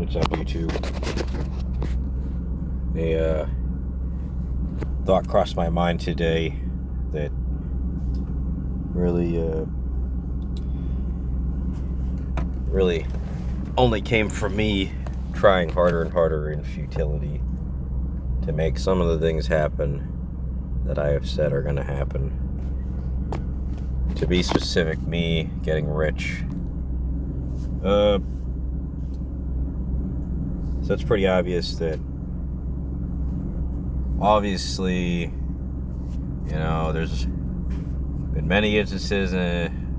What's up, YouTube? A thought crossed my mind today that really only came from me trying harder and harder in futility to make some of the things happen that I have said are going to happen. To be specific, me getting rich. So it's pretty obvious that there's been many instances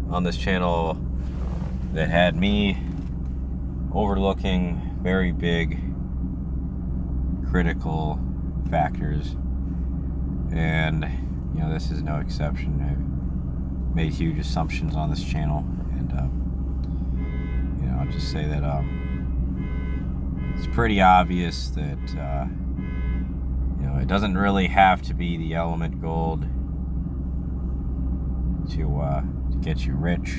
on this channel that had me overlooking very big critical factors, and this is no exception. I've made huge assumptions on this channel, and I'll just say that it's pretty obvious that it doesn't really have to be the element gold to get you rich.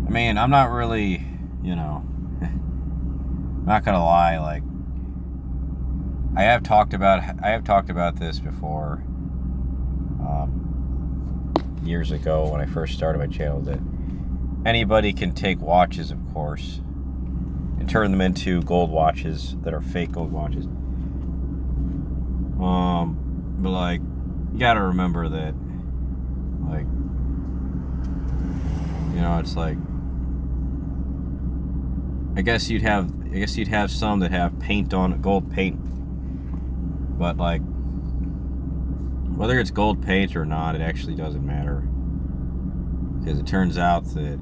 I'm not really, not gonna lie. Like, I have talked about this before, years ago when I first started my channel, that anybody can take watches, of course, and turn them into gold watches that are fake gold watches. But like, you gotta remember that, like, it's like, I guess you'd have some that have paint on it, gold paint, but like, whether it's gold paint or not, it actually doesn't matter, because it turns out that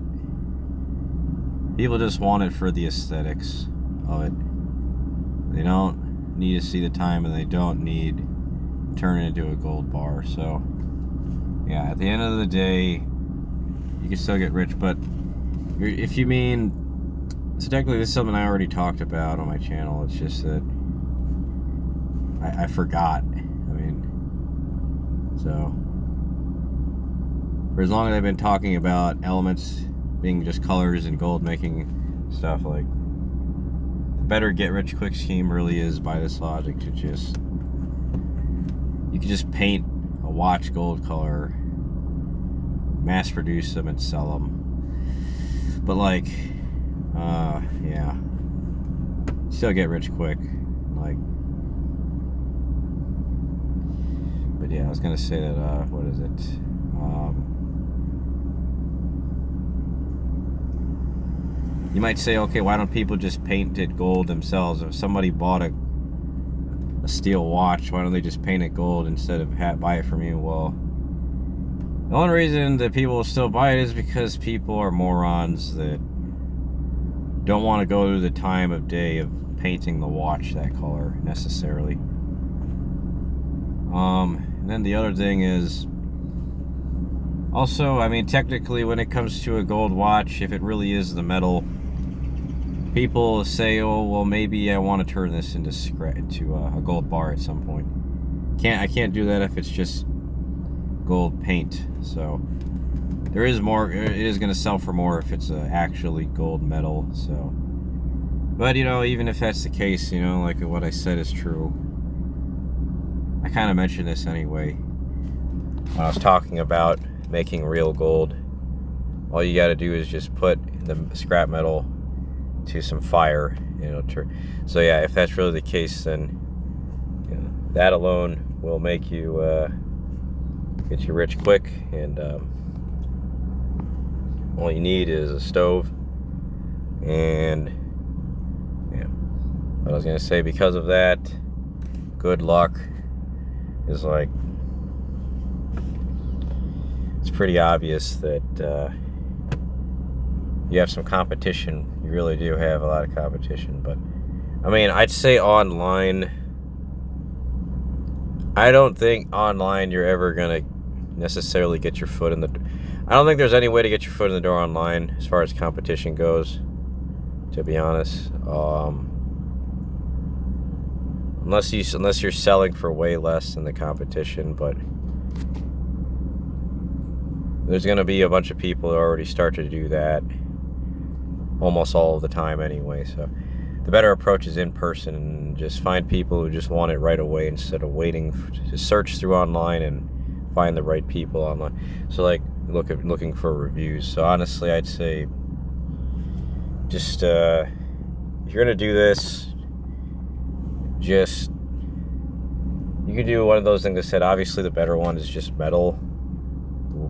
people just want it for the aesthetics of it. They don't need to see the time, and they don't need to turn it into a gold bar. So yeah, at the end of the day, you can still get rich. But if you mean, so technically this is something I already talked about on my channel. It's just that I forgot. So for as long as I've been talking about elements being just colors and gold making stuff, like, the better get rich quick scheme really is, by this logic, to just, you can just paint a watch gold color, mass produce them and sell them. But like, yeah, still get rich quick. Like, but yeah, I was gonna say that, what is it? You might say, okay, why don't people just paint it gold themselves? If somebody bought a steel watch, why don't they just paint it gold instead of buy it from you? Well, the only reason that people will still buy it is because people are morons that don't want to go through the time of day of painting the watch that color necessarily. And then the other thing is, also, technically, when it comes to a gold watch, if it really is the metal, people say, oh, well, maybe I want to turn this into a gold bar at some point. I can't do that if it's just gold paint. So there is more. It is going to sell for more if it's actually gold metal. So, but even if that's the case, like what I said is true. I kind of mentioned this anyway when I was talking about making real gold. All you got to do is just put the scrap metal to some fire, so yeah, if that's really the case, then that alone will make you get you rich quick. And all you need is a stove. And yeah, what I was gonna say, because of that, good luck is, like, it's pretty obvious that you have some competition. You really do have a lot of competition. But I'd say online, I don't think online you're ever gonna necessarily get your foot in the I don't think there's any way to get your foot in the door online as far as competition goes, to be honest. Unless you're selling for way less than the competition. But there's going to be a bunch of people that already start to do that. almost all of the time anyway. So the better approach is in person, and just find people who just want it right away instead of waiting to search through online and find the right people online. So like looking for reviews. So honestly, I'd say just if you're gonna do this, just you could do one of those things I said. Obviously, the better one is just metal,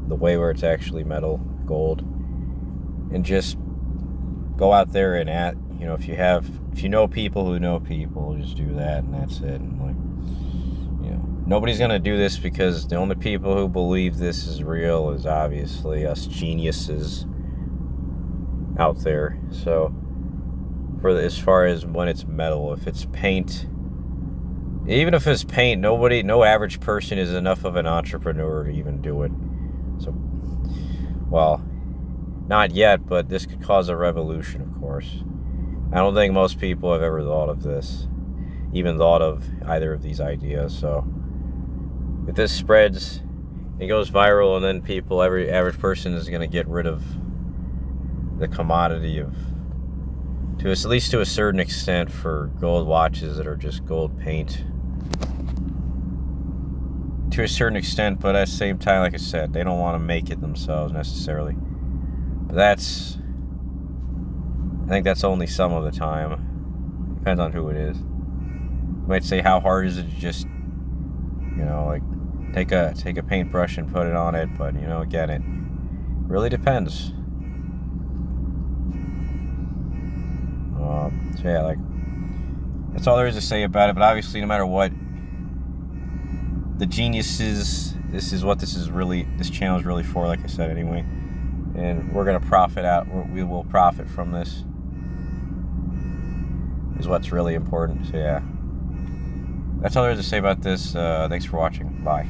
the way where it's actually metal, gold, and just go out there and if you know people who know people, just do that, and that's it. And nobody's gonna do this, because the only people who believe this is real is obviously us geniuses out there. So as far as when it's metal, if it's paint, even if it's paint, no average person is enough of an entrepreneur to even do it. So, well, not yet, but this could cause a revolution, of course. I don't think most people have ever thought of this, even thought of either of these ideas. So if this spreads, it goes viral, and then every average person is going to get rid of the commodity at least to a certain extent, for gold watches that are just gold paint. To a certain extent, but at the same time, like I said, they don't want to make it themselves necessarily. But I think that's only some of the time. Depends on who it is. You might say, how hard is it to just, take a paintbrush and put it on it? But, again, it really depends. So yeah, that's all there is to say about it. But obviously, no matter what, the geniuses, this is what this channel is really for, like I said anyway. And we're going to we will profit from this, is what's really important. So yeah, that's all there is to say about this. Thanks for watching. Bye.